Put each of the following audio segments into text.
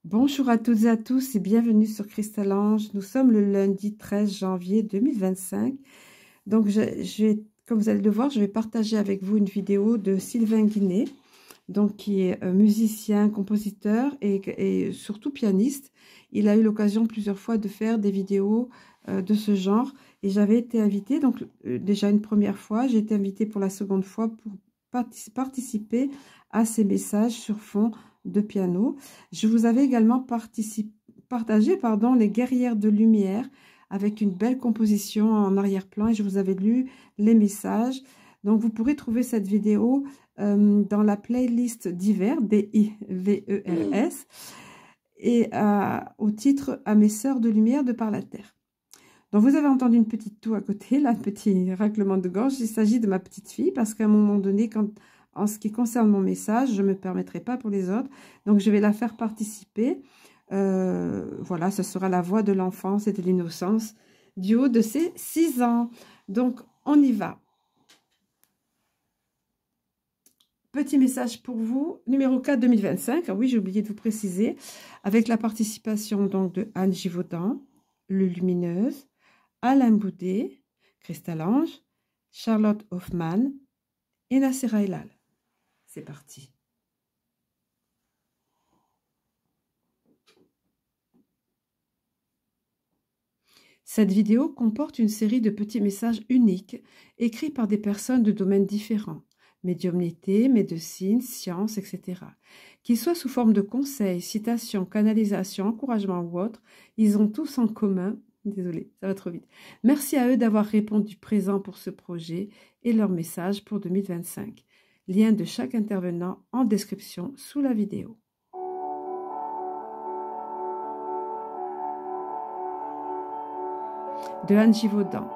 Bonjour à toutes et à tous et bienvenue sur Crystalange. Nous sommes le lundi 13 janvier 2025. Donc, comme vous allez le voir, je vais partager avec vous une vidéo de Sylvain Guinet, donc qui est musicien, compositeur et surtout pianiste. Il a eu l'occasion plusieurs fois de faire des vidéos de ce genre et j'avais été invitée, donc déjà une première fois, j'ai été invitée pour la seconde fois pour participer à ces messages sur fond de piano. Je vous avais également partagé les Guerrières de lumière avec une belle composition en arrière-plan et je vous avais lu les messages. Donc vous pourrez trouver cette vidéo dans la playlist divers, D-I-V-E-R-S, et au titre « À mes sœurs de lumière de par la terre ». Donc vous avez entendu une petite toux à côté, là, un petit raclement de gorge. Il s'agit de ma petite fille parce qu'à un moment donné, en ce qui concerne mon message, je ne me permettrai pas pour les autres. Donc je vais la faire participer. Voilà, ce sera la voix de l'enfance et de l'innocence du haut de ses 6 ans. Donc on y va. Petit message pour vous, numéro 4 2025, ah oui, j'ai oublié de vous préciser, avec la participation donc de Anne Givaudan, Le Lumineuse, Alain Boudet, Crystalange, Charlotte Hoffman et Nassera Elal. C'est parti. Cette vidéo comporte une série de petits messages uniques, écrits par des personnes de domaines différents, médiumnité, médecine, sciences, etc. Qu'ils soient sous forme de conseils, citations, canalisations, encouragements ou autres, ils ont tous en commun, désolé, ça va trop vite. Merci à eux d'avoir répondu présent pour ce projet et leur message pour 2025. Lien de chaque intervenant en description sous la vidéo. De Anne Givaudan.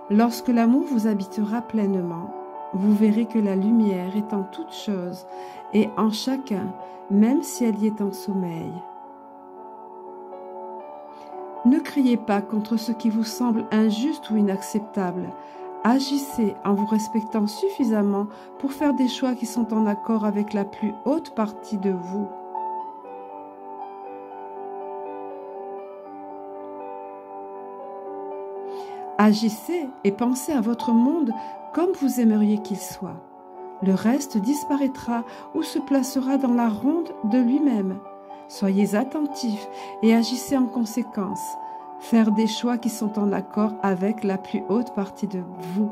Lorsque l'amour vous habitera pleinement, vous verrez que la lumière est en toutes choses et en chacun, même si elle y est en sommeil. Ne criez pas contre ce qui vous semble injuste ou inacceptable. Agissez en vous respectant suffisamment pour faire des choix qui sont en accord avec la plus haute partie de vous. Agissez et pensez à votre monde comme vous aimeriez qu'il soit. Le reste disparaîtra ou se placera dans la ronde de lui-même. Soyez attentifs et agissez en conséquence. Faire des choix qui sont en accord avec la plus haute partie de vous.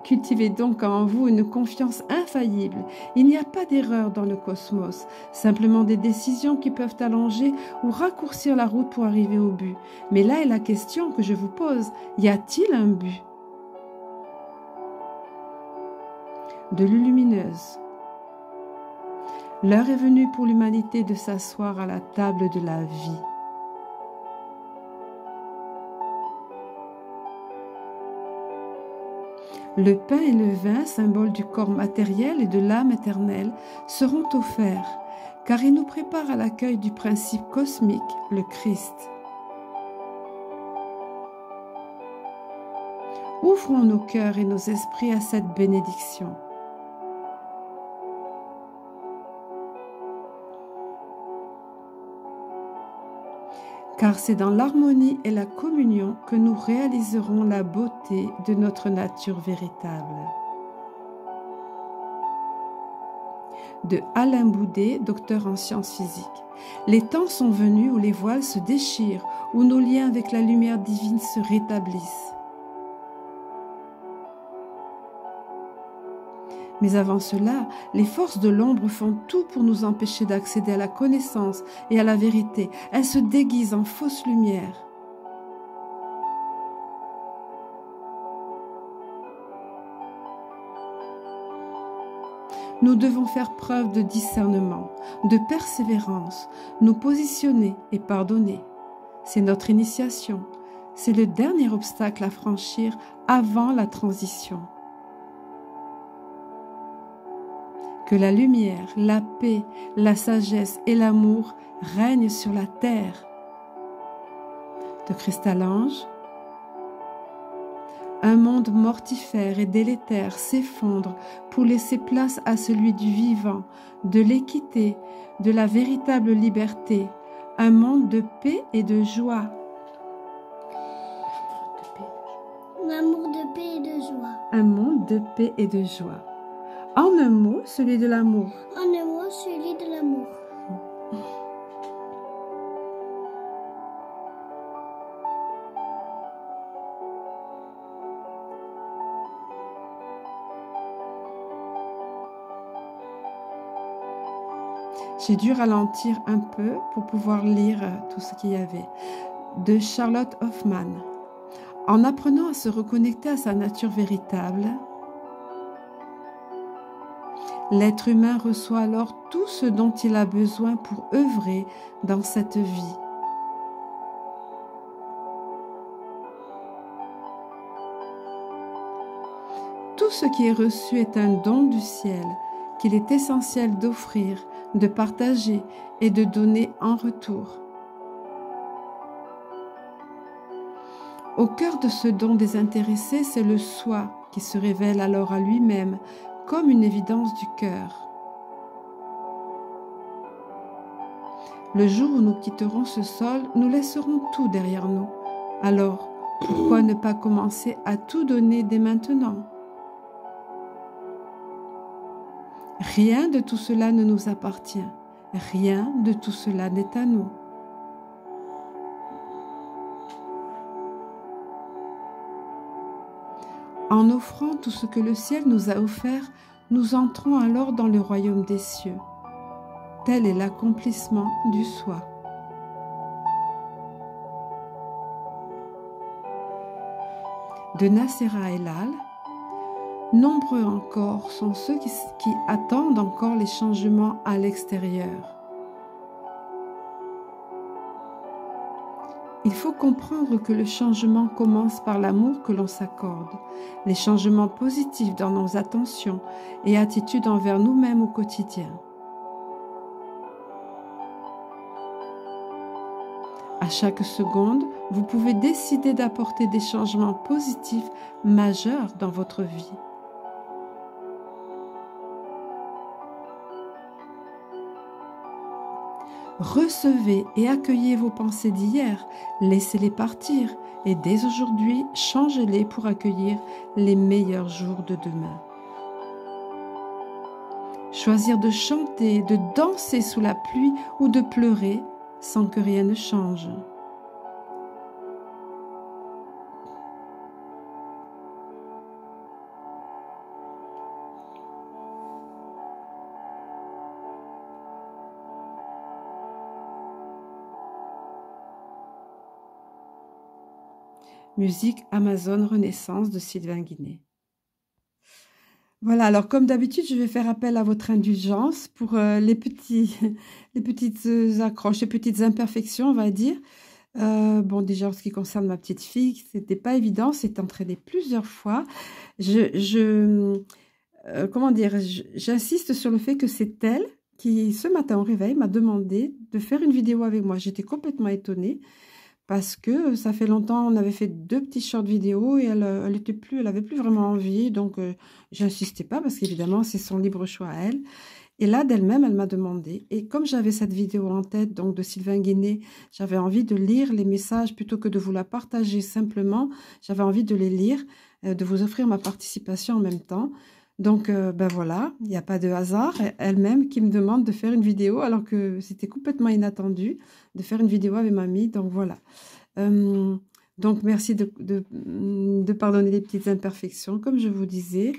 Cultivez donc en vous une confiance infaillible. Il n'y a pas d'erreur dans le cosmos, simplement des décisions qui peuvent allonger ou raccourcir la route pour arriver au but. Mais là est la question que je vous pose, y a-t-il un but? De Lumineuse. L'heure est venue pour l'humanité de s'asseoir à la table de la vie. Le pain et le vin, symboles du corps matériel et de l'âme éternelle, seront offerts, car ils nous préparent à l'accueil du principe cosmique, le Christ. Ouvrons nos cœurs et nos esprits à cette bénédiction. Car c'est dans l'harmonie et la communion que nous réaliserons la beauté de notre nature véritable. De Alain Boudet, docteur en sciences physiques. Les temps sont venus où les voiles se déchirent, où nos liens avec la lumière divine se rétablissent. Mais avant cela, les forces de l'ombre font tout pour nous empêcher d'accéder à la connaissance et à la vérité. Elles se déguisent en fausse lumière. Nous devons faire preuve de discernement, de persévérance, nous positionner et pardonner. C'est notre initiation. C'est le dernier obstacle à franchir avant la transition. Que la lumière, la paix, la sagesse et l'amour règnent sur la terre. De Crystalange. Un monde mortifère et délétère s'effondre pour laisser place à celui du vivant, de l'équité, de la véritable liberté. Un monde de paix et de joie. Un amour de paix et de joie. Un monde de paix et de joie. En un mot, celui de l'amour. En un mot, celui de l'amour. J'ai dû ralentir un peu pour pouvoir lire tout ce qu'il y avait. De Charlotte Hoffman. En apprenant à se reconnecter à sa nature véritable, l'être humain reçoit alors tout ce dont il a besoin pour œuvrer dans cette vie. Tout ce qui est reçu est un don du ciel qu'il est essentiel d'offrir, de partager et de donner en retour. Au cœur de ce don désintéressé, c'est le soi qui se révèle alors à lui-même comme une évidence du cœur. Le jour où nous quitterons ce sol, nous laisserons tout derrière nous. Alors, pourquoi ne pas commencer à tout donner dès maintenant ? Rien de tout cela ne nous appartient. Rien de tout cela n'est à nous. En offrant tout ce que le ciel nous a offert, nous entrons alors dans le royaume des cieux. Tel est l'accomplissement du soi. De Nacera El-Al. Nombreux encore sont ceux qui attendent encore les changements à l'extérieur. Il faut comprendre que le changement commence par l'amour que l'on s'accorde, les changements positifs dans nos attentions et attitudes envers nous-mêmes au quotidien. À chaque seconde, vous pouvez décider d'apporter des changements positifs majeurs dans votre vie. Recevez et accueillez vos pensées d'hier, laissez-les partir et dès aujourd'hui, changez-les pour accueillir les meilleurs jours de demain. Choisir de chanter, de danser sous la pluie ou de pleurer sans que rien ne change. Musique Amazon Renaissance de Sylvain Guinet. Voilà, alors comme d'habitude, je vais faire appel à votre indulgence pour les petites accroches, les petites imperfections, on va dire. Bon, déjà, en ce qui concerne ma petite fille, c'était pas évident, c'est entraîné plusieurs fois. Comment dire, j'insiste sur le fait que c'est elle qui, ce matin au réveil, m'a demandé de faire une vidéo avec moi. J'étais complètement étonnée. Parce que ça fait longtemps, on avait fait 2 petits short vidéos et elle avait plus vraiment envie. Donc, j'insistais pas parce qu'évidemment, c'est son libre choix à elle. Et là, d'elle-même, elle m'a demandé. Et comme j'avais cette vidéo en tête, donc de Sylvain Guinet, j'avais envie de lire les messages plutôt que de vous la partager simplement. J'avais envie de les lire, de vous offrir ma participation en même temps. Donc, ben voilà, il n'y a pas de hasard. Elle-même qui me demande de faire une vidéo alors que c'était complètement inattendu de faire une vidéo avec mamie. Donc, voilà. Donc, merci de pardonner les petites imperfections, comme je vous disais.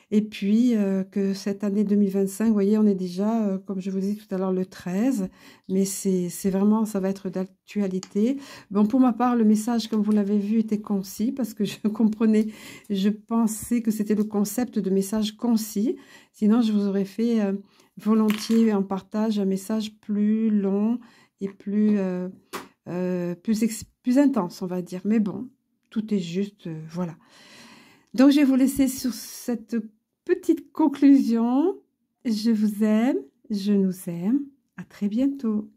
Et puis, que cette année 2025, vous voyez, on est déjà, comme je vous disais tout à l'heure, le 13. Mais c'est vraiment, ça va être d'actualité. Bon, pour ma part, le message, comme vous l'avez vu, était concis parce que je pensais que c'était le concept de message concis. Sinon, je vous aurais fait volontiers en partage un message plus long et plus intense, on va dire. Mais bon, tout est juste, voilà. Donc, je vais vous laisser sur cette petite conclusion. Je vous aime, je nous aime. À très bientôt.